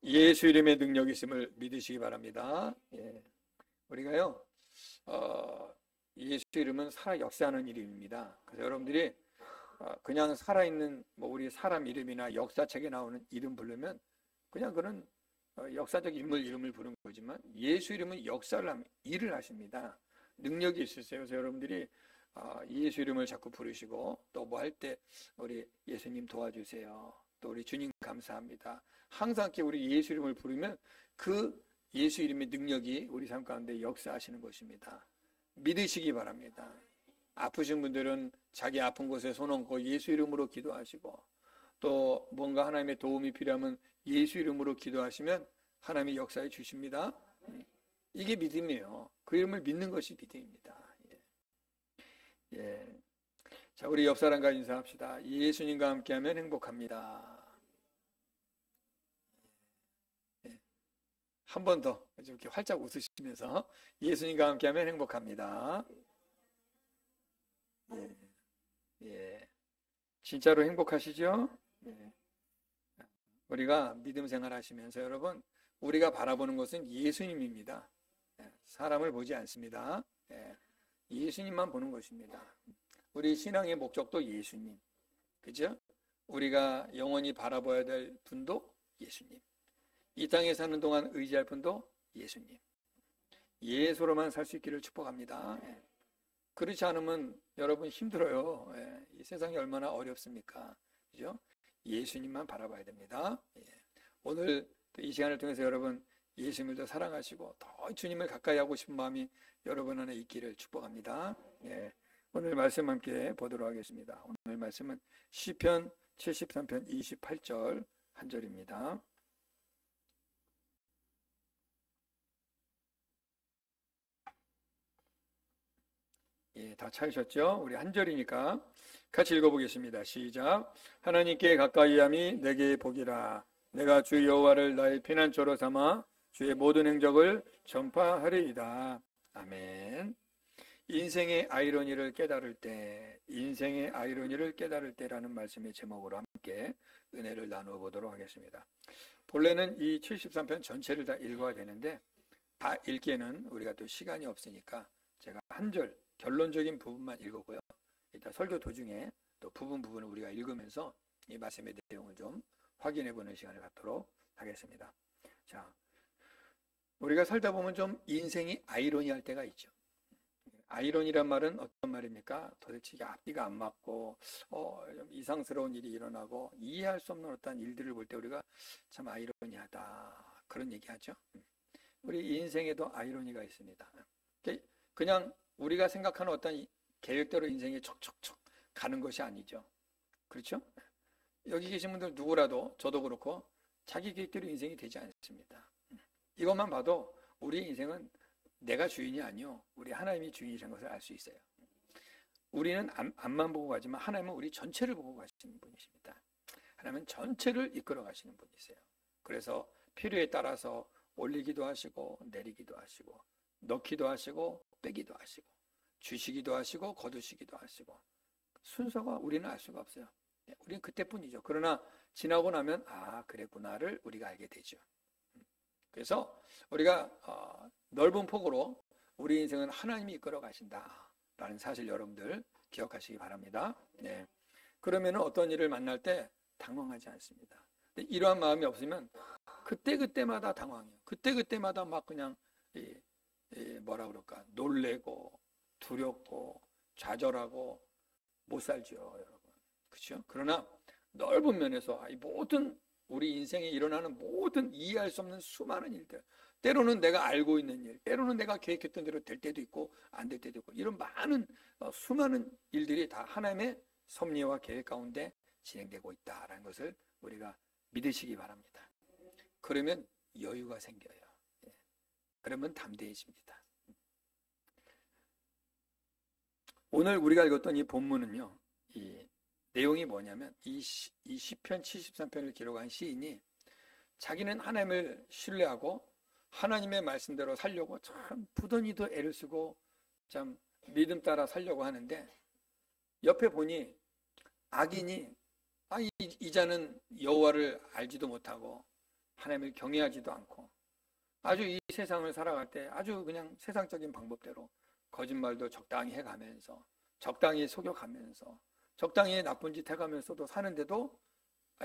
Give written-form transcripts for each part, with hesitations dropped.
예수 이름의 능력이 있음을 믿으시기 바랍니다. 예. 우리가요, 예수 이름은 살아 역사하는 이름입니다. 그래서 여러분들이 그냥 살아있는 우리 사람 이름이나 역사책에 나오는 이름 부르면 그냥 그런 역사적 인물 이름을 부르는 거지만, 예수 이름은 역사를 하면 일을 하십니다. 능력이 있으세요. 그래서 여러분들이 예수 이름을 자꾸 부르시고, 또 뭐 할 때 우리 예수님 도와주세요, 또 우리 주님 감사합니다, 항상 이렇게 우리 예수 이름을 부르면 그 예수 이름의 능력이 우리 삶 가운데 역사하시는 것입니다. 믿으시기 바랍니다. 아프신 분들은 자기 아픈 곳에 손 얹고 예수 이름으로 기도하시고, 또 뭔가 하나님의 도움이 필요하면 예수 이름으로 기도하시면 하나님이 역사해 주십니다. 이게 믿음이에요. 그 이름을 믿는 것이 믿음입니다. 예. 자, 우리 옆 사람과 인사합시다. 예수님과 함께하면 행복합니다. 예. 한 번 더 이렇게 활짝 웃으시면서 예수님과 함께하면 행복합니다. 예. 예. 진짜로 행복하시죠? 예. 우리가 믿음 생활하시면서 여러분, 우리가 바라보는 것은 예수님입니다. 사람을 보지 않습니다. 예수님만 보는 것입니다. 우리 신앙의 목적도 예수님, 그죠? 우리가 영원히 바라봐야 될 분도 예수님, 이 땅에 사는 동안 의지할 분도 예수님. 예수로만 살 수 있기를 축복합니다. 그렇지 않으면 여러분 힘들어요. 이 세상이 얼마나 어렵습니까? 그죠? 예수님만 바라봐야 됩니다. 오늘 이 시간을 통해서 여러분 예수님을 더 사랑하시고 더 주님을 가까이 하고 싶은 마음이 여러분 안에 있기를 축복합니다. 오늘 말씀 함께 보도록 하겠습니다. 오늘 말씀은 시편 73편 28절 한 절입니다. 다 찾으셨죠? 우리 한 절이니까 같이 읽어보겠습니다. 시작. 하나님께 가까이함이 내게 복이라. 내가 주 여호와를 나의 피난처로 삼아 주의 모든 행적을 전파하리이다. 아멘. 인생의 아이러니를 깨달을 때, 인생의 아이러니를 깨달을 때라는 말씀의 제목으로 함께 은혜를 나누어 보도록 하겠습니다. 본래는 이 73편 전체를 다 읽어야 되는데 다 읽기에는 우리가 또 시간이 없으니까 제가 한 절 결론적인 부분만 읽었고요. 이따 설교 도중에 또 부분을 우리가 읽으면서 이 말씀의 내용을 좀 확인해 보는 시간을 갖도록 하겠습니다. 자, 우리가 살다 보면 좀 인생이 아이러니할 때가 있죠. 아이러니란 말은 어떤 말입니까? 도대체 앞뒤가 안 맞고 좀 이상스러운 일이 일어나고 이해할 수 없는 어떤 일들을 볼 때 우리가 참 아이러니하다, 그런 얘기하죠. 우리 인생에도 아이러니가 있습니다. 그냥 우리가 생각하는 어떤 계획대로 인생이 척척척 가는 것이 아니죠. 그렇죠? 여기 계신 분들 누구라도 저도 그렇고 자기 계획대로 인생이 되지 않습니다. 이것만 봐도 우리 인생은 내가 주인이 아니요, 우리 하나님이 주인이라는 것을 알 수 있어요. 우리는 앞만 보고 가지만 하나님은 우리 전체를 보고 가시는 분이십니다. 하나님은 전체를 이끌어 가시는 분이세요. 그래서 필요에 따라서 올리기도 하시고 내리기도 하시고 넣기도 하시고 빼기도 하시고 주시기도 하시고 거두시기도 하시고, 순서가 우리는 알 수가 없어요. 우리는 그때뿐이죠. 그러나 지나고 나면 그랬구나를 우리가 알게 되죠. 그래서 우리가 넓은 폭으로 우리 인생은 하나님이 이끌어 가신다라는 사실 여러분들 기억하시기 바랍니다. 그러면 어떤 일을 만날 때 당황하지 않습니다. 근데 이러한 마음이 없으면 그때마다 당황해요. 그때마다 막 그냥 뭐라 그럴까, 놀래고 두렵고 좌절하고 못 살죠, 여러분. 그렇죠? 그러나 넓은 면에서 이 모든 우리 인생에 일어나는 모든 이해할 수 없는 수많은 일들, 때로는 내가 알고 있는 일, 때로는 내가 계획했던 대로 될 때도 있고 안 될 때도 있고, 이런 많은 수많은 일들이 다 하나님의 섭리와 계획 가운데 진행되고 있다라는 것을 우리가 믿으시기 바랍니다. 그러면 여유가 생겨요. 그러면 담대해집니다. 오늘 우리가 읽었던 이 본문은요, 이 내용이 뭐냐면 이 시편 73편을 기록한 시인이 자기는 하나님을 신뢰하고 하나님의 말씀대로 살려고 참 부단히도 애를 쓰고 참 믿음 따라 살려고 하는데, 옆에 보니 악인이 이 자는 여호와를 알지도 못하고 하나님을 경외하지도 않고 아주 이 세상을 살아갈 때 아주 그냥 세상적인 방법대로 거짓말도 적당히 해가면서 적당히 속여가면서 적당히 나쁜 짓 해가면서도 사는데도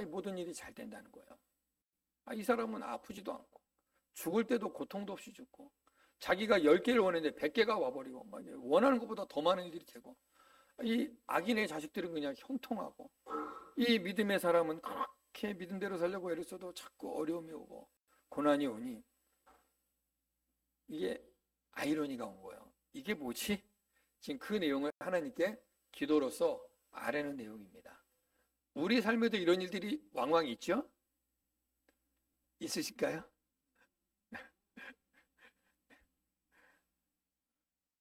모든 일이 잘 된다는 거예요. 이 사람은 아프지도 않고 죽을 때도 고통도 없이 죽고 자기가 10개를 원했는데 100개가 와버리고 원하는 것보다 더 많은 일들이 되고 이 악인의 자식들은 그냥 형통하고 이 믿음의 사람은 그렇게 믿음대로 살려고 애를 써도 자꾸 어려움이 오고 고난이 오니 이게 아이러니가 온 거예요. 이게 뭐지? 지금 그 내용을 하나님께 기도로서 아뢰는 내용입니다. 우리 삶에도 이런 일들이 왕왕 있죠? 있으실까요?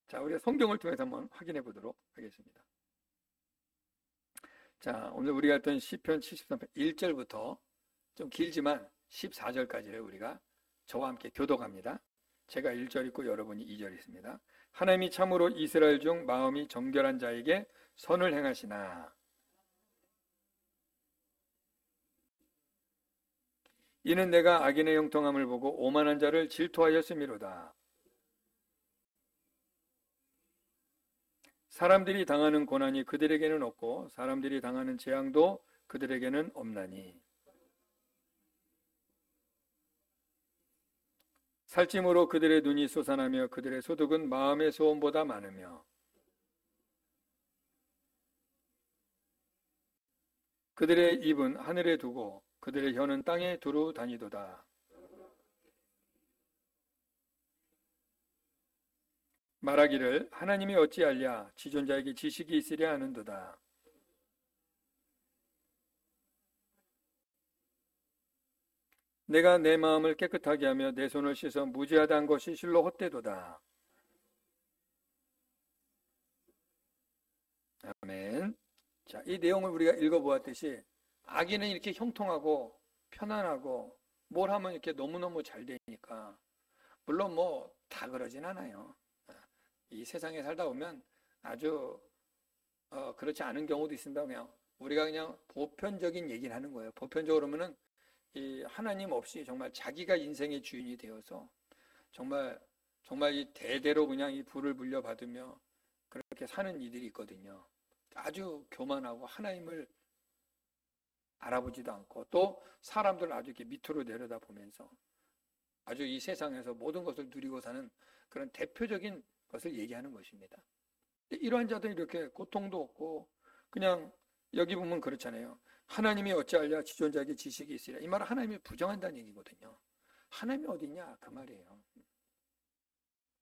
자, 우리가 성경을 통해서 한번 확인해 보도록 하겠습니다. 자, 오늘 우리가 했던 시편 73편 1절부터 좀 길지만 14절까지를 우리가 저와 함께 교독합니다. 제가 1절 있고 여러분이 2절 있습니다. 하나님이 참으로 이스라엘 중 마음이 정결한 자에게 선을 행하시나 이는 내가 악인의 형통함을 보고 오만한 자를 질투하였음이로다. 사람들이 당하는 고난이 그들에게는 없고 사람들이 당하는 재앙도 그들에게는 없나니 살찜으로 그들의 눈이 솟아나며 그들의 소득은 마음의 소원보다 많으며 그들의 입은 하늘에 두고 그들의 혀는 땅에 두루 다니도다. 말하기를 하나님이 어찌 알랴 지존자에게 지식이 있으랴 하는도다. 내가 내 마음을 깨끗하게 하며 내 손을 씻어 무지하다 한 것이 실로 헛되도다. 아멘. 자, 이 내용을 우리가 읽어보았듯이 악인은 이렇게 형통하고 편안하고 뭘 하면 이렇게 너무너무 잘 되니까 물론 뭐 다 그러진 않아요. 이 세상에 살다 보면 아주 그렇지 않은 경우도 있습니다. 그냥 우리가 그냥 보편적인 얘기를 하는 거예요. 보편적으로 하면은 이 하나님 없이 정말 자기가 인생의 주인이 되어서 정말 이 대대로 그냥 이 부를 물려받으며 그렇게 사는 이들이 있거든요. 아주 교만하고 하나님을 알아보지도 않고 또 사람들을 아주 이렇게 밑으로 내려다보면서 아주 이 세상에서 모든 것을 누리고 사는 그런 대표적인 것을 얘기하는 것입니다. 이러한 자들이 이렇게 고통도 없고 그냥 여기 보면 그렇잖아요. 하나님이 어찌하랴 지존자에게 지식이 있으랴. 이 말은 하나님을 부정한다는 얘기거든요. 하나님이 어디냐 그 말이에요.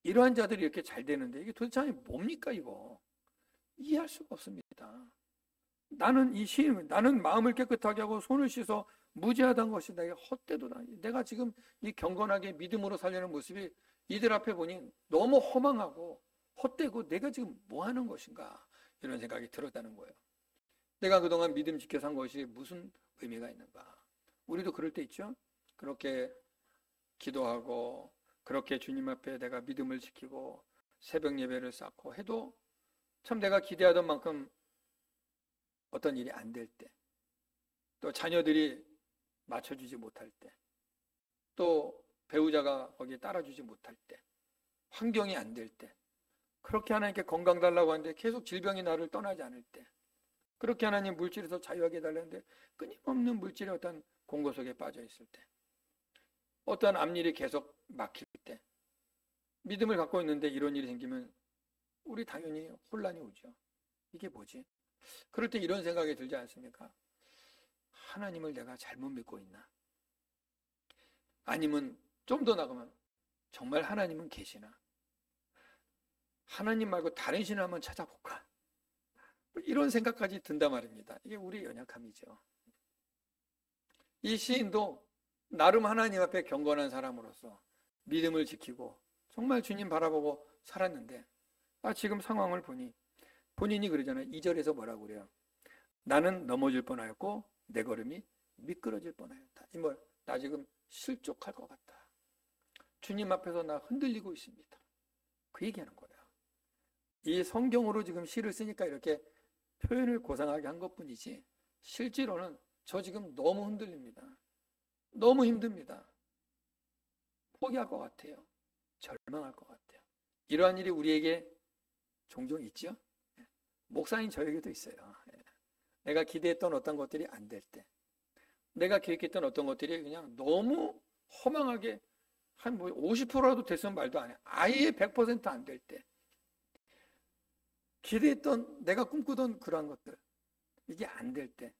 이러한 자들이 이렇게 잘 되는데 이게 도대체 뭡니까 이거. 이해할 수가 없습니다. 나는 마음을 깨끗하게 하고 손을 씻어 무지하다는 것이 내게 헛되도다. 내가 지금 이 경건하게 믿음으로 살려는 모습이 이들 앞에 보니 너무 허망하고 헛되고 내가 지금 뭐 하는 것인가 이런 생각이 들었다는 거예요. 내가 그동안 믿음 지켜 산 것이 무슨 의미가 있는가. 우리도 그럴 때 있죠. 그렇게 기도하고 그렇게 주님 앞에 내가 믿음을 지키고 새벽 예배를 쌓고 해도 참 내가 기대하던 만큼 어떤 일이 안 될 때, 또 자녀들이 맞춰주지 못할 때, 또 배우자가 거기에 따라주지 못할 때, 환경이 안 될 때, 그렇게 하나님께 건강 달라고 하는데 계속 질병이 나를 떠나지 않을 때, 그렇게 하나님 물질에서 자유하게 달라는데 끊임없는 물질의 어떤 공고 속에 빠져 있을 때, 어떤 앞일이 계속 막힐 때, 믿음을 갖고 있는데 이런 일이 생기면 우리 당연히 혼란이 오죠. 이게 뭐지? 그럴 때 이런 생각이 들지 않습니까? 하나님을 내가 잘못 믿고 있나? 아니면 좀 더 나가면 정말 하나님은 계시나? 하나님 말고 다른 신을 한번 찾아볼까? 이런 생각까지 든단 말입니다. 이게 우리의 연약함이죠. 이 시인도 나름 하나님 앞에 경건한 사람으로서 믿음을 지키고 정말 주님 바라보고 살았는데 지금 상황을 보니 본인이 그러잖아요. 2절에서 뭐라고 그래요? 나는 넘어질 뻔하였고 내 걸음이 미끄러질 뻔하였다. 나 지금 실족할 것 같다. 주님 앞에서 나 흔들리고 있습니다. 그 얘기하는 거예요. 이 성경으로 지금 시를 쓰니까 이렇게 표현을 고상하게 한 것뿐이지 실제로는 저 지금 너무 흔들립니다. 너무 힘듭니다. 포기할 것 같아요. 절망할 것 같아요. 이러한 일이 우리에게 종종 있죠. 목사인 저에게도 있어요. 내가 기대했던 어떤 것들이 안 될 때, 내가 계획했던 어떤 것들이 그냥 너무 허망하게 한 뭐 50%라도 됐으면 말도 안 해. 아예 100%안 될 때, 기대했던 내가 꿈꾸던 그러한 것들 이게 안 될 때,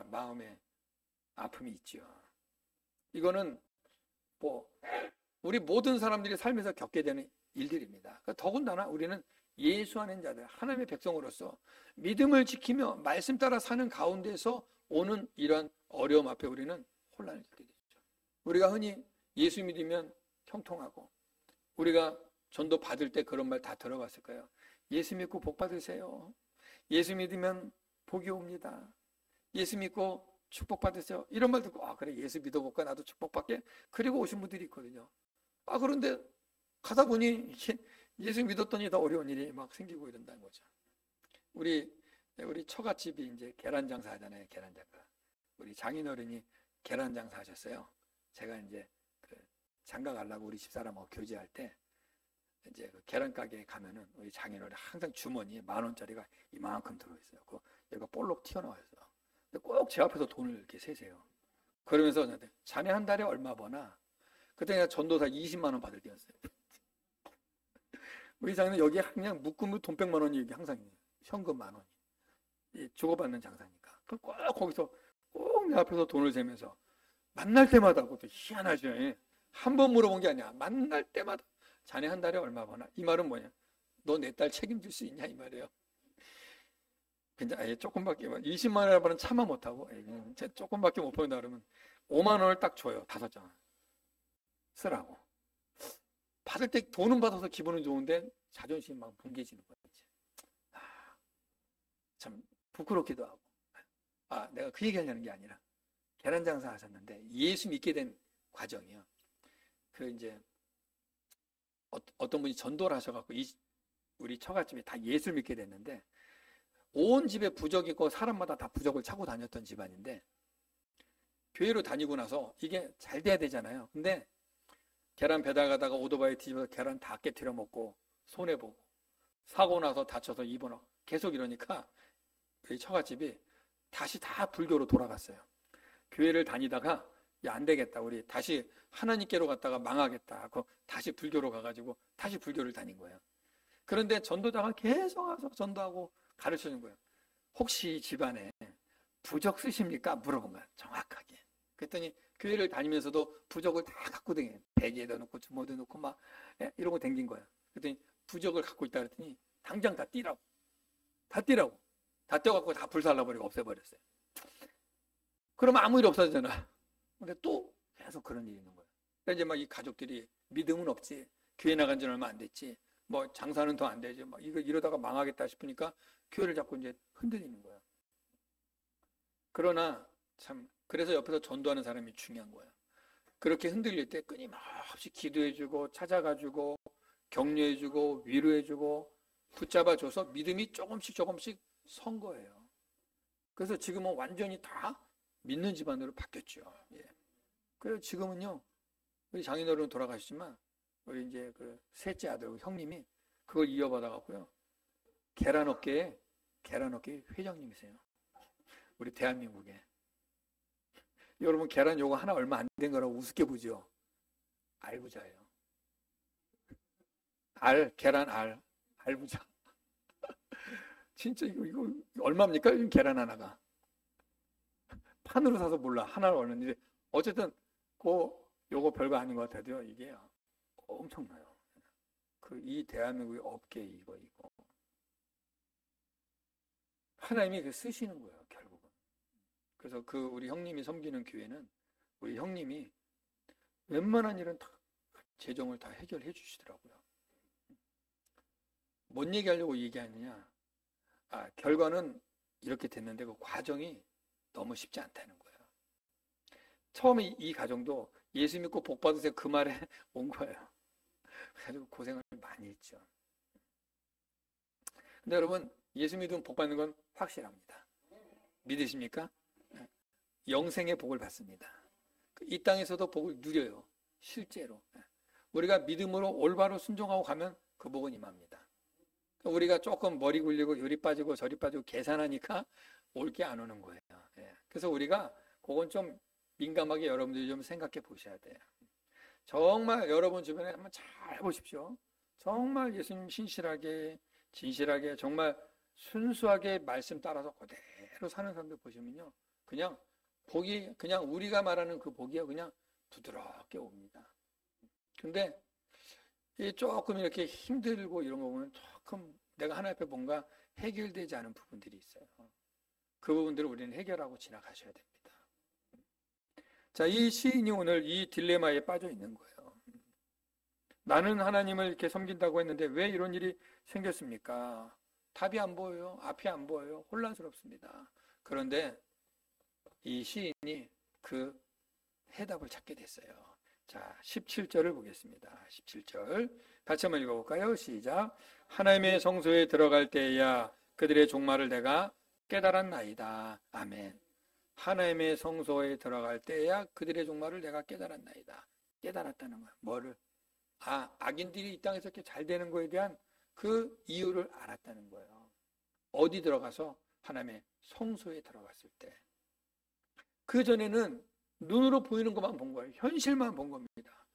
마음에 아픔이 있죠. 이거는 뭐 우리 모든 사람들이 살면서 겪게 되는 일들입니다. 더군다나 우리는 예수 안에 자들, 하나님의 백성으로서 믿음을 지키며 말씀 따라 사는 가운데서 오는 이러한 어려움 앞에 우리는 혼란을 겪게 되죠. 우리가 흔히 예수 믿으면 형통하고, 우리가 전도 받을 때 그런 말 다 들어봤을 거예요. 예수 믿고 복 받으세요. 예수 믿으면 복이 옵니다. 예수 믿고 축복 받으세요. 이런 말 듣고 그래, 예수 믿어볼까, 나도 축복받게. 그리고 오신 분들이 있거든요. 그런데 가다 보니 예수 믿었더니 더 어려운 일이 막 생기고 이런다는 거죠. 우리 처갓집이 이제 계란 장사 하잖아요. 계란 장사. 우리 장인어른이 계란 장사 하셨어요. 제가 이제 그 장가 가려고 우리 집사람하고 교제할 때 이제 그 계란 가게에 가면은 우리 장인어른 항상 주머니에 10,000원짜리가 이만큼 들어있어요. 그 얘가 볼록 튀어나와 있어요. 꼭 제 앞에서 돈을 이렇게 세세요. 그러면서 저한테 자네 한 달에 얼마 버나? 그때 내가 전도사 20만 원 받을 때였어요. 우리 장인은 여기에 그냥 묶으면 돈 100만 원이 여기 항상 현금 10,000원이 주고받는 장사니까. 꼭 거기서 꼭 내 앞에서 돈을 세면서 만날 때마다 그것도 희한하죠. 한 번 물어본 게 아니야. 만날 때마다 자네 한 달에 얼마 버나? 이 말은 뭐냐? 너 내 딸 책임질 수 있냐? 이 말이에요. 근데 조금밖에 20만 원을 버는 차마 못하고 조금밖에 못 번다 그러면 5만 원을 딱 줘요. 5장 쓰라고. 받을 때 돈은 받아서 기분은 좋은데 자존심이 막 붕괴지는 거지. 참 부끄럽기도 하고. 내가 그 얘기하려는 게 아니라 계란 장사 하셨는데 예수 믿게 된 과정이요. 그 이제 어떤 분이 전도를 하셔갖고 우리 처갓집이 다 예수 믿게 됐는데, 온 집에 부적이 있고 사람마다 다 부적을 차고 다녔던 집안인데, 교회로 다니고 나서 이게 잘 돼야 되잖아요. 근데 계란 배달 가다가 오토바이 뒤집어서 계란 다 깨트려 먹고 손해보고 사고 나서 다쳐서 입원하고 계속 이러니까 우리 처갓집이 다시 다 불교로 돌아갔어요. 교회를 다니다가 안 되겠다, 우리 다시 하나님께로 갔다가 망하겠다 하고 다시 불교로 가가지고 다시 불교를 다닌 거예요. 그런데 전도자가 계속 와서 전도하고 가르쳐준 거예요. 혹시 집안에 부적 쓰십니까? 물어본 거야, 정확하게. 그랬더니 교회를 다니면서도 부적을 다 갖고 다녀요. 베개에다 놓고 주머니에 놓고 막 이러고 댕긴 거야. 그랬더니 부적을 갖고 있다 그랬더니 당장 다 띄라고. 다 떼어갖고 다 불살라버리고 없애버렸어요. 그러면 아무 일 없어지잖아. 근데 또 계속 그런 일이 있는 거예요. 그래서 이제 막 이 가족들이 믿음은 없지, 교회 나간 지는 얼마 안 됐지, 뭐 장사는 더 안 되지, 막 이러다가 망하겠다 싶으니까 교회를 자꾸 이제 흔들리는 거예요. 그러나 참 그래서 옆에서 전도하는 사람이 중요한 거예요. 그렇게 흔들릴 때 끊임없이 기도해주고 찾아가주고 격려해주고 위로해주고 붙잡아줘서 믿음이 조금씩 선 거예요. 그래서 지금은 완전히 다 믿는 집안으로 바뀌었죠. 그래서 지금은요, 우리 장인어른 돌아가셨지만 우리 이제 그 셋째 아들 형님이 그걸 이어받아갖고요, 계란업계에 회장님이세요. 우리 대한민국에. 여러분, 계란 요거 하나 얼마 안 된 거라고 우습게 보죠. 알부자예요. 계란 알부자. 진짜 이거 얼마입니까? 계란 하나가. 판으로 사서 몰라. 하나를 얼마인지. 어쨌든 요거 별거 아닌 것 같아도요, 이게 엄청나요. 이 대한민국의 업계 이거. 하나님이 쓰시는 거예요, 결국은. 그래서 우리 형님이 섬기는 교회는 우리 형님이 웬만한 일은 다 재정을 다 해결해 주시더라고요. 뭔 얘기하려고 얘기하느냐? 결과는 이렇게 됐는데 그 과정이 너무 쉽지 않다는 거예요. 처음에 이 가정도 예수 믿고 복 받으세요 그 말에 온 거예요. 그래가지고 고생을 많이 했죠. 근데 여러분, 예수 믿으면 복 받는 건 확실합니다. 믿으십니까? 영생의 복을 받습니다. 이 땅에서도 복을 누려요. 실제로. 우리가 믿음으로 올바로 순종하고 가면 그 복은 임합니다. 우리가 조금 머리 굴리고 요리 빠지고 저리 빠지고 계산하니까 올 게 안 오는 거예요. 그래서 우리가 그건 좀 민감하게 여러분들이 좀 생각해 보셔야 돼요. 정말 여러분 주변에 한번 잘 보십시오. 정말 예수님 신실하게 진실하게 정말 순수하게 말씀 따라서 그대로 사는 사람들 보시면요, 그냥 복이 그냥 우리가 말하는 그 복이요 그냥 부드럽게 옵니다. 근데 조금 이렇게 힘들고 이런 거 보면 조금 내가 하나님 앞에 뭔가 해결되지 않은 부분들이 있어요. 그 부분들을 우리는 해결하고 지나가셔야 됩니다. 자, 이 시인이 오늘 이 딜레마에 빠져 있는 거예요. 나는 하나님을 이렇게 섬긴다고 했는데 왜 이런 일이 생겼습니까? 답이 안 보여요. 앞이 안 보여요. 혼란스럽습니다. 그런데 이 시인이 그 해답을 찾게 됐어요. 자, 17절을 보겠습니다. 17절 같이 한번 읽어볼까요? 시작. 하나님의 성소에 들어갈 때야 그들의 종말을 내가 깨달았나이다. 아멘. 하나님의 성소에 들어갈 때야 그들의 종말을 내가 깨달았나이다. 깨달았다는 거야. 뭐를? 악인들이 이 땅에서 이렇게 잘 되는 거에 대한 그 이유를 알았다는 거예요. 어디 들어가서? 하나님의 성소에 들어갔을 때. 그 전에는 눈으로 보이는 것만 본 거예요. 현실만 본 겁니다.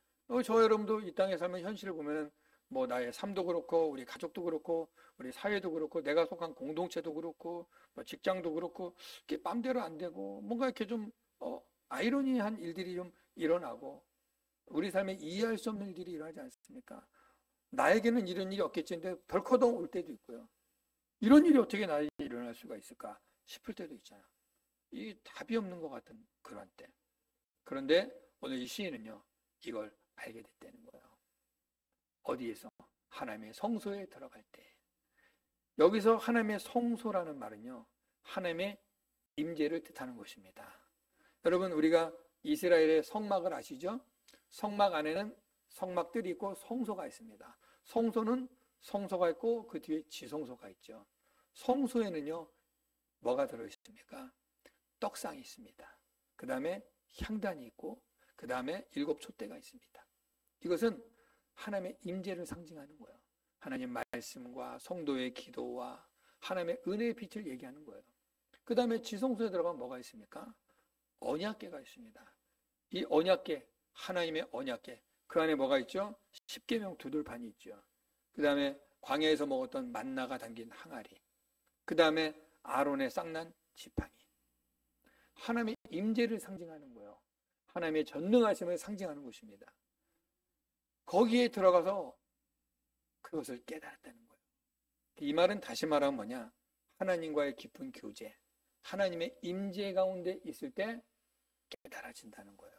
저 여러분도 이 땅에 살면 현실을 보면은 뭐 나의 삶도 그렇고 우리 가족도 그렇고 우리 사회도 그렇고 내가 속한 공동체도 그렇고 뭐 직장도 그렇고 이렇게 맘대로 안 되고 뭔가 이렇게 좀 아이러니한 일들이 좀 일어나고 우리 삶에 이해할 수 없는 일들이 일어나지 않습니까? 나에게는 이런 일이 없겠지 근데 덜커덩 올 때도 있고요. 이런 일이 어떻게 나에게 일어날 수가 있을까 싶을 때도 있잖아요. 이 답이 없는 것 같은 그런 때. 그런데 오늘 이 시인은요, 이걸 알게 됐다는 거예요. 어디에서? 하나님의 성소에 들어갈 때. 여기서 하나님의 성소라는 말은요, 하나님의 임재를 뜻하는 것입니다. 여러분, 우리가 이스라엘의 성막을 아시죠? 성막 안에는 성막들이 있고 성소가 있습니다. 성소는 성소가 있고 그 뒤에 지성소가 있죠. 성소에는요, 뭐가 들어있습니까? 떡상이 있습니다. 그 다음에 향단이 있고 그 다음에 7 촛대가 있습니다. 이것은 하나님의 임재를 상징하는 거예요. 하나님 말씀과 성도의 기도와 하나님의 은혜의 빛을 얘기하는 거예요. 그 다음에 지성소에 들어가면 뭐가 있습니까? 언약궤가 있습니다. 이 언약궤, 하나님의 언약궤, 그 안에 뭐가 있죠? 십계명 두들판이 있죠. 그 다음에 광야에서 먹었던 만나가 담긴 항아리, 그 다음에 아론의 쌍난 지팡이, 하나님의 임재를 상징하는 거예요. 하나님의 전능하심을 상징하는 것입니다. 거기에 들어가서 그것을 깨달았다는 거예요. 이 말은 다시 말하면 뭐냐? 하나님과의 깊은 교제, 하나님의 임재 가운데 있을 때 깨달아진다는 거예요.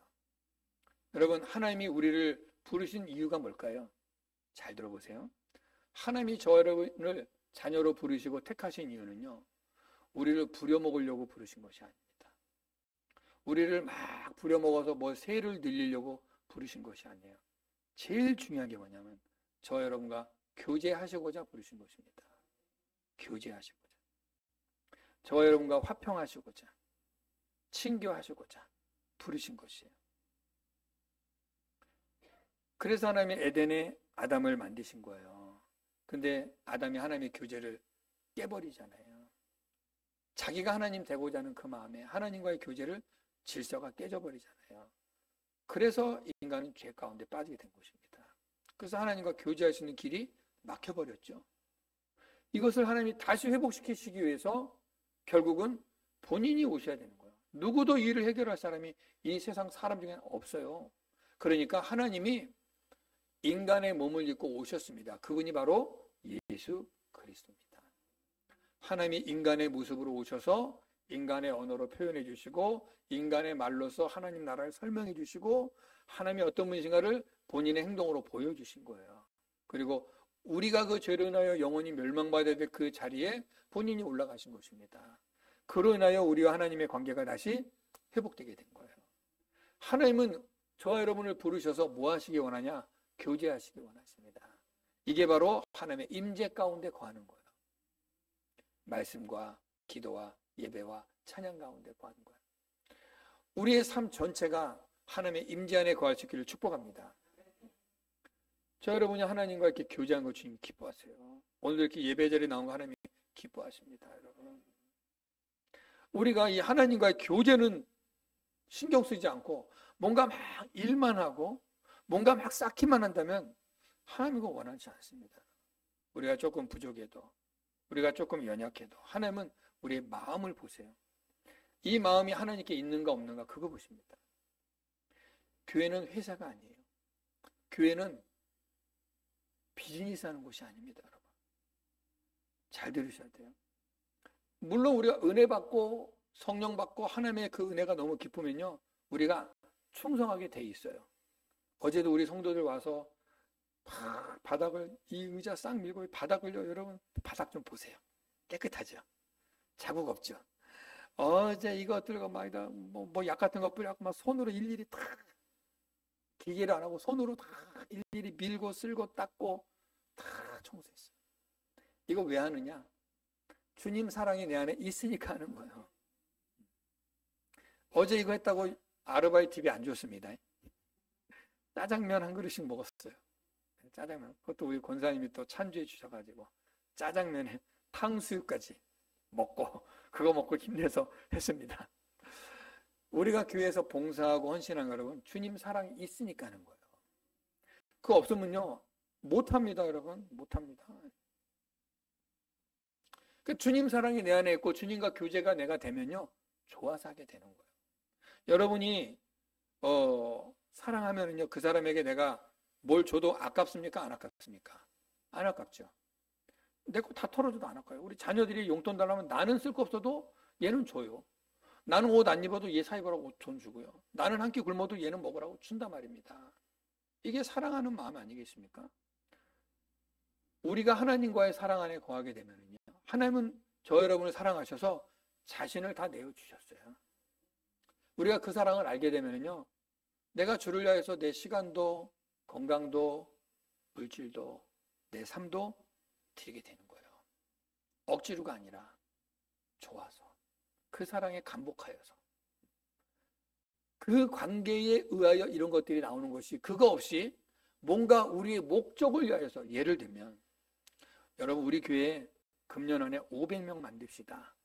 여러분, 하나님이 우리를 부르신 이유가 뭘까요? 잘 들어보세요. 하나님이 저 여러분을 자녀로 부르시고 택하신 이유는요, 우리를 부려먹으려고 부르신 것이 아닙니다. 우리를 막 부려먹어서 뭐 세를 늘리려고 부르신 것이 아니에요. 제일 중요한 게 뭐냐면 저 여러분과 교제하시고자 부르신 것입니다. 교제하시고자. 저 여러분과 화평하시고자, 친교하시고자 부르신 것이에요. 그래서 하나님이 에덴에 아담을 만드신 거예요. 근데 아담이 하나님의 교제를 깨버리잖아요. 자기가 하나님 되고자 하는 그 마음에 하나님과의 교제를 질서가 깨져버리잖아요. 그래서 인간은 죄 가운데 빠지게 된 것입니다. 그래서 하나님과 교제할 수 있는 길이 막혀버렸죠. 이것을 하나님이 다시 회복시키시기 위해서 결국은 본인이 오셔야 되는 거예요. 누구도 이 일을 해결할 사람이 이 세상 사람 중에 없어요. 그러니까 하나님이 인간의 몸을 입고 오셨습니다. 그분이 바로 예수 그리스도입니다. 하나님이 인간의 모습으로 오셔서 인간의 언어로 표현해 주시고 인간의 말로서 하나님 나라를 설명해 주시고 하나님이 어떤 분이신가를 본인의 행동으로 보여주신 거예요. 그리고 우리가 그 죄로 인하여 영원히 멸망받아야 될 그 자리에 본인이 올라가신 것입니다. 그로 인하여 우리와 하나님의 관계가 다시 회복되게 된 거예요. 하나님은 저와 여러분을 부르셔서 뭐 하시기 원하냐? 교제하시기 원하십니다. 이게 바로 하나님의 임재 가운데 거하는 거예요. 말씀과 기도와 예배와 찬양 가운데 거하는 거예요. 우리의 삶 전체가 하나님의 임재 안에 거할 수 있기를 축복합니다. 저 여러분이 하나님과 이렇게 교제한 거 주님 기뻐하세요. 오늘 이렇게 예배 자리에 나온 거 하나님이 기뻐하십니다, 여러분. 우리가 이 하나님과의 교제는 신경 쓰지 않고 뭔가 막 일만 하고 뭔가 막 쌓기만 한다면 하나님은 원하지 않습니다. 우리가 조금 부족해도, 우리가 조금 연약해도 하나님은 우리의 마음을 보세요. 이 마음이 하나님께 있는가 없는가 그거 보십니다. 교회는 회사가 아니에요. 교회는 비즈니스 하는 곳이 아닙니다, 여러분. 잘 들으셔야 돼요. 물론 우리가 은혜 받고 성령 받고 하나님의 그 은혜가 너무 기쁘면요, 우리가 충성하게 돼 있어요. 어제도 우리 성도들 와서 바닥을, 이 의자 싹 밀고 바닥을요, 여러분 바닥 좀 보세요. 깨끗하죠? 자국 없죠? 어제 이것들과 막이다 약 같은 거 뿌려갖고 막 손으로 일일이 다, 기계를 안 하고 손으로 다 일일이 밀고 쓸고 닦고 다 청소했어요. 이거 왜 하느냐? 주님 사랑이 내 안에 있으니까 하는 거예요. 어제 이거 했다고 아르바이트 팁이 안 줬습니다. 짜장면 한 그릇씩 먹었어요. 짜장면. 그것도 우리 권사님이 또 찬주해 주셔가지고 짜장면에 탕수육까지 먹고 그거 먹고 힘내서 했습니다. 우리가 교회에서 봉사하고 헌신한 거 여러분, 주님 사랑이 있으니까 하는 거예요. 그거 없으면요 못합니다, 여러분. 못합니다. 그 주님 사랑이 내 안에 있고 주님과 교제가 내가 되면요 좋아서 하게 되는 거예요. 여러분이 사랑하면은요 그 사람에게 내가 뭘 줘도 아깝습니까? 안 아깝습니까? 안 아깝죠. 내 거 다 털어줘도 안 아까워요. 우리 자녀들이 용돈 달라면 나는 쓸 거 없어도 얘는 줘요. 나는 옷 안 입어도 얘 사 입으라고 옷 돈 주고요. 나는 한 끼 굶어도 얘는 먹으라고 준단 말입니다. 이게 사랑하는 마음 아니겠습니까? 우리가 하나님과의 사랑 안에 거하게 되면은요, 하나님은 저 여러분을 사랑하셔서 자신을 다 내어주셨어요. 우리가 그 사랑을 알게 되면은요, 내가 주를 위해서 내 시간도 건강도 물질도 내 삶도 드리게 되는 거예요. 억지로가 아니라 좋아서, 그 사랑에 감복하여서, 그 관계에 의하여 이런 것들이 나오는 것이, 그거 없이 뭔가 우리의 목적을 위하여서, 예를 들면 여러분 우리 교회에 금년 안에 500명 만듭시다.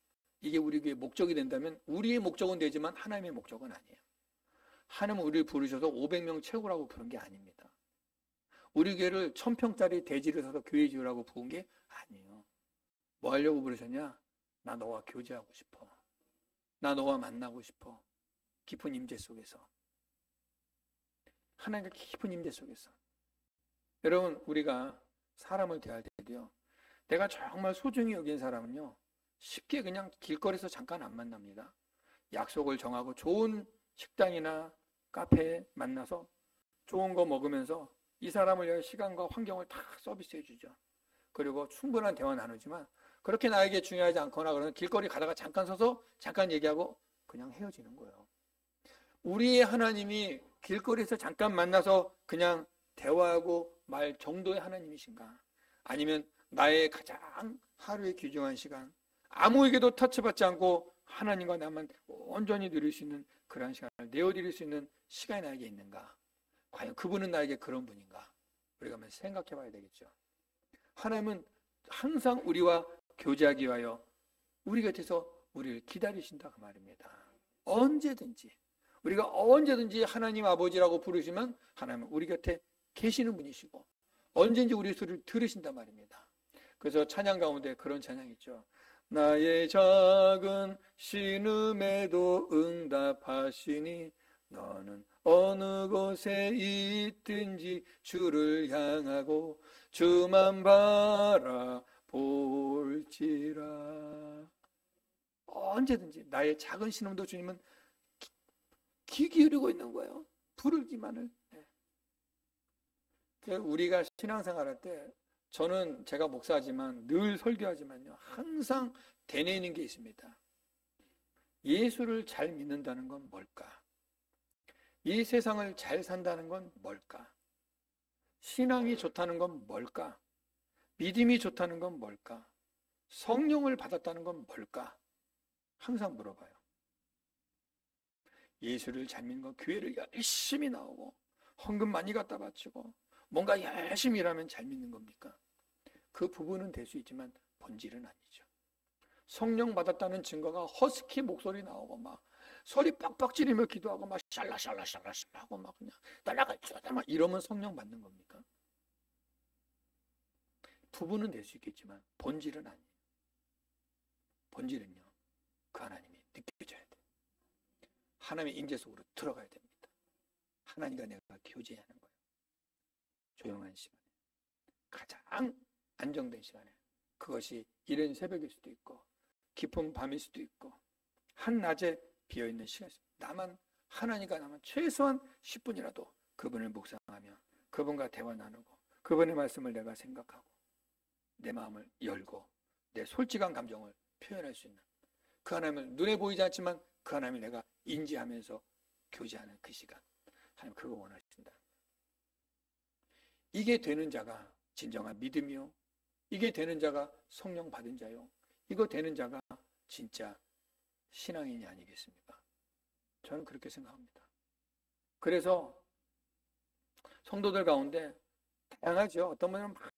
이게 우리 교회의 목적이 된다면 우리의 목적은 되지만 하나님의 목적은 아니에요. 하나님은 우리를 부르셔서 500명 채우라고 부른 게 아닙니다. 우리 교회를 1000평짜리 대지를 사서 교회 지으라고 부른 게 아니에요. 뭐 하려고 부르셨냐? 나 너와 교제하고 싶어. 나 너와 만나고 싶어. 깊은 임재 속에서. 하나님과 깊은 임재 속에서. 여러분 우리가 사람을 대할 때도요, 내가 정말 소중히 여긴 사람은요 쉽게 그냥 길거리에서 잠깐 안 만납니다. 약속을 정하고 좋은 식당이나 카페에 만나서 좋은 거 먹으면서 이 사람을 위해 시간과 환경을 다 서비스해 주죠. 그리고 충분한 대화 나누지만 그렇게 나에게 중요하지 않거나 그러면 길거리 가다가 잠깐 서서 잠깐 얘기하고 그냥 헤어지는 거예요. 우리의 하나님이 길거리에서 잠깐 만나서 그냥 대화하고 말 정도의 하나님이신가? 아니면 나의 가장 하루의 귀중한 시간, 아무에게도 터치받지 않고 하나님과 나만 온전히 누릴 수 있는 그런 시간을 내어드릴 수 있는 시간이 나에게 있는가? 과연 그분은 나에게 그런 분인가? 우리가 한번 생각해 봐야 되겠죠. 하나님은 항상 우리와 교제하기 위하여 우리 곁에서 우리를 기다리신다 그 말입니다. 언제든지 우리가 언제든지 하나님 아버지라고 부르시면 하나님은 우리 곁에 계시는 분이시고 언제든지 우리 소리를 들으신단 말입니다. 그래서 찬양 가운데 그런 찬양이 있죠. 나의 작은 신음에도 응답하시니 너는 어느 곳에 있든지 주를 향하고 주만 바라볼지라. 언제든지 나의 작은 신음도 주님은 귀 기울이고 있는 거예요. 부르기만을. 우리가 신앙생활 할 때 저는 제가 목사지만 늘 설교하지만요 항상 되뇌이는 게 있습니다. 예수를 잘 믿는다는 건 뭘까? 이 세상을 잘 산다는 건 뭘까? 신앙이 좋다는 건 뭘까? 믿음이 좋다는 건 뭘까? 성령을 받았다는 건 뭘까? 항상 물어봐요. 예수를 잘 믿는 거, 교회를 열심히 나오고 헌금 많이 갖다 바치고 뭔가 열심히 일하면 잘 믿는 겁니까? 그 부분은 될 수 있지만 본질은 아니죠. 성령 받았다는 증거가 허스키 목소리 나오고 막 소리 빡빡 지르며 기도하고 막 샬라샬라샬라 하고 막 그냥 날아가죠 막 이러면 성령 받는 겁니까? 부분은 될 수 있겠지만 본질은 아니에요. 본질은요, 그 하나님이 느껴져야 돼요. 하나님의 임재 속으로 들어가야 됩니다. 하나님과 내가 교제하는 거예요. 조용한 시간에, 가장 안정된 시간에. 그것이 이른 새벽일 수도 있고 깊은 밤일 수도 있고 한낮에 비어있는 시간이 있습니다. 나만, 하나님과 나만 최소한 10분이라도 그분을 묵상하며 그분과 대화 나누고 그분의 말씀을 내가 생각하고 내 마음을 열고 내 솔직한 감정을 표현할 수 있는, 그 하나님을 눈에 보이지 않지만 그 하나님을 내가 인지하면서 교제하는 그 시간, 하나님 그거 원하신다. 이게 되는 자가 진정한 믿음이요, 이게 되는 자가 성령 받은 자요, 이거 되는 자가 진짜 신앙인이 아니겠습니까? 저는 그렇게 생각합니다. 그래서 성도들 가운데 다양하죠. 어떤 분은 막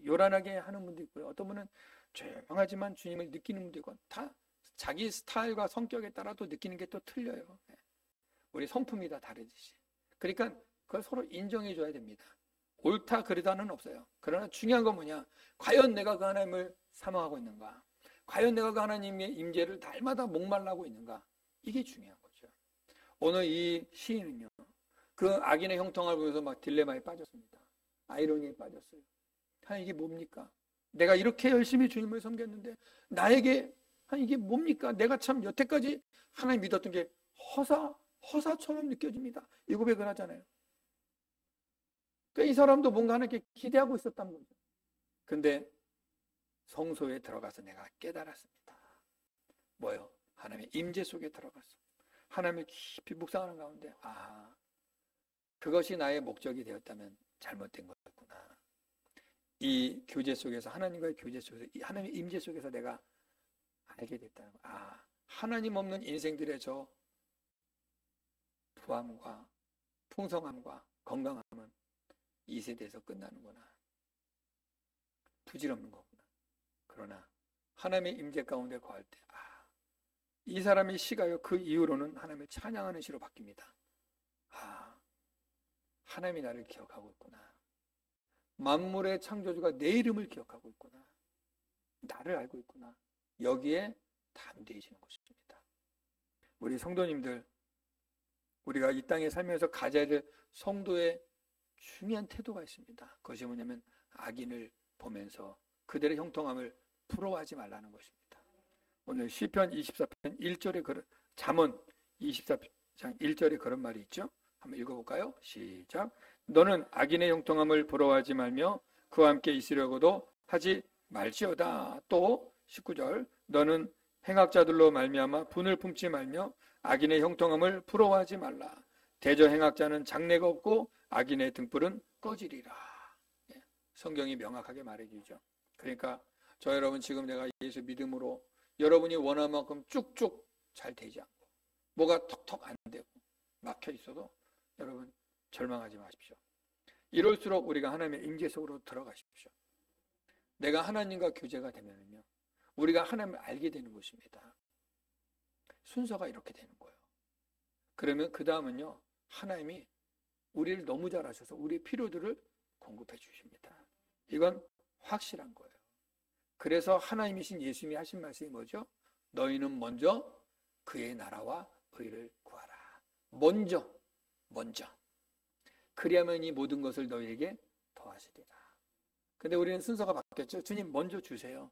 요란하게 하는 분도 있고요, 어떤 분은 조용하지만 주님을 느끼는 분도 있고, 다 자기 스타일과 성격에 따라 또 느끼는 게 또 틀려요. 우리 성품이 다 다르듯이. 그러니까 그걸 서로 인정해 줘야 됩니다. 옳다 그르다는 없어요. 그러나 중요한 건 뭐냐, 과연 내가 그 하나님을 사모하고 있는가, 과연 내가 그 하나님의 임재를 날마다 목말라고 있는가, 이게 중요한 거죠. 오늘 이 시인은요, 그 악인의 형통을 보면서 막 딜레마에 빠졌습니다. 아이러니에 빠졌어요. 이게 뭡니까? 내가 이렇게 열심히 주님을 섬겼는데 나에게 이게 뭡니까? 내가 참 여태까지 하나님 믿었던 게 허사처럼 느껴집니다. 이 고백을 하잖아요. 그러니까 이 사람도 뭔가 하나님께 기대하고 있었단 거죠. 근데 성소에 들어가서 내가 깨달았습니다. 뭐요? 하나님의 임재 속에 들어갔어. 하나님을 깊이 묵상하는 가운데, 그것이 나의 목적이 되었다면 잘못된 거였구나. 이 교제 속에서, 하나님과의 교제 속에서, 이 하나님의 임재 속에서 내가 알게 됐다는 거. 하나님 없는 인생들의 저 부함과 풍성함과 건강함은 이 세대에서 끝나는구나. 부질없는 거구나. 그러나 하나님의 임재 가운데 거할 때, 이 사람의 시가요, 그 이후로는 하나님을 찬양하는 시로 바뀝니다. 하나님이 나를 기억하고 있구나. 만물의 창조주가 내 이름을 기억하고 있구나. 나를 알고 있구나. 여기에 담대해지는 것입니다. 우리 성도님들, 우리가 이 땅에 살면서 가져야 될 성도의 중요한 태도가 있습니다. 그것이 뭐냐면 악인을 보면서 그들의 형통함을 부러워하지 말라는 것입니다. 오늘 시편 24편 1절에 잠언 24장 1절에 그런 말이 있죠. 한번 읽어볼까요? 시작. 너는 악인의 형통함을 부러워하지 말며 그와 함께 있으려고도 하지 말지어다. 또 19절. 너는 행악자들로 말미암아 분을 품지 말며 악인의 형통함을 부러워하지 말라. 대저 행악자는 장래가 없고 악인의 등불은 꺼지리라. 성경이 명확하게 말해주죠. 그러니까 저 여러분, 지금 내가 예수 믿음으로 여러분이 원하는 만큼 쭉쭉 잘 되지 않고 뭐가 턱턱 안 되고 막혀 있어도 여러분 절망하지 마십시오. 이럴수록 우리가 하나님의 임재 속으로 들어가십시오. 내가 하나님과 교제가 되면요, 우리가 하나님을 알게 되는 것입니다. 순서가 이렇게 되는 거예요. 그러면 그 다음은요, 하나님이 우리를 너무 잘 아셔서 우리의 필요들을 공급해 주십니다. 이건 확실한 거예요. 그래서 하나님이신 예수님이 하신 말씀이 뭐죠? 너희는 먼저 그의 나라와 의를 구하라. 먼저. 그리하면 이 모든 것을 너희에게 더하시리라. 근데 우리는 순서가 바뀌었죠. 주님 먼저 주세요.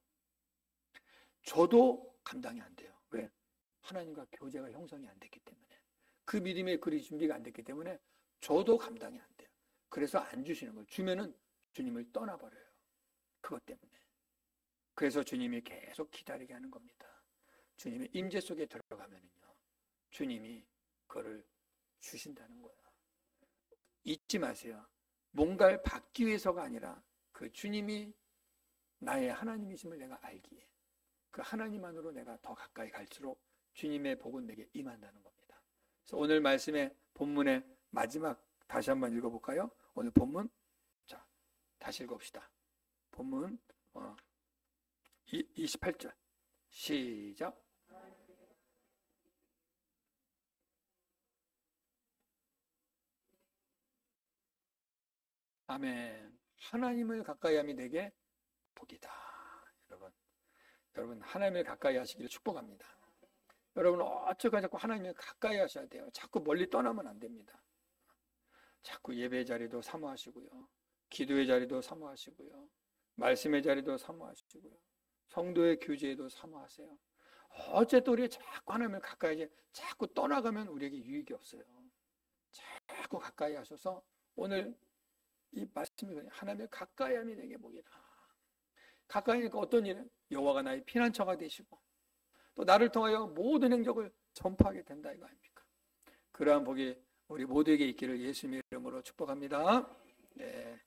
저도 감당이 안 돼요. 왜? 하나님과 교제가 형성이 안 됐기 때문에, 그 믿음의 그리 준비가 안 됐기 때문에 저도 감당이 안 돼요. 그래서 안 주시는 거예요. 주면은 주님을 떠나버려요. 그것 때문에. 그래서 주님이 계속 기다리게 하는 겁니다. 주님의 임재 속에 들어가면은요, 주님이 그거를 주신다는 거예요. 잊지 마세요. 뭔가를 받기 위해서가 아니라 그 주님이 나의 하나님이심을 내가 알기에, 그 하나님 안으로 내가 더 가까이 갈수록 주님의 복은 내게 임한다는 겁니다. 그래서 오늘 말씀의 본문의 마지막 다시 한번 읽어볼까요? 오늘 본문, 자, 다시 읽어봅시다. 본문 28절 시작. 아멘. 하나님을 가까이함이 내게 복이다. 여러분 하나님을 가까이 하시기를 축복합니다. 여러분 어쩌고 자꾸 하나님을 가까이 하셔야 돼요. 자꾸 멀리 떠나면 안 됩니다. 자꾸 예배의 자리도 사모하시고요. 기도의 자리도 사모하시고요. 말씀의 자리도 사모하시고요. 성도의 교제에도 사모하세요. 어쨌든 우리가 자꾸 하나님을 가까이 자꾸 떠나가면 우리에게 유익이 없어요. 자꾸 가까이 하셔서 오늘 이 말씀이 하나님을 가까이함이 내게 복이다. 가까이 하니까 어떤 일은 여호와가 나의 피난처가 되시고 또 나를 통하여 모든 행적을 전파하게 된다 이거 아닙니까? 그러한 복이 우리 모두에게 있기를 예수님의 이름으로 축복합니다. 네.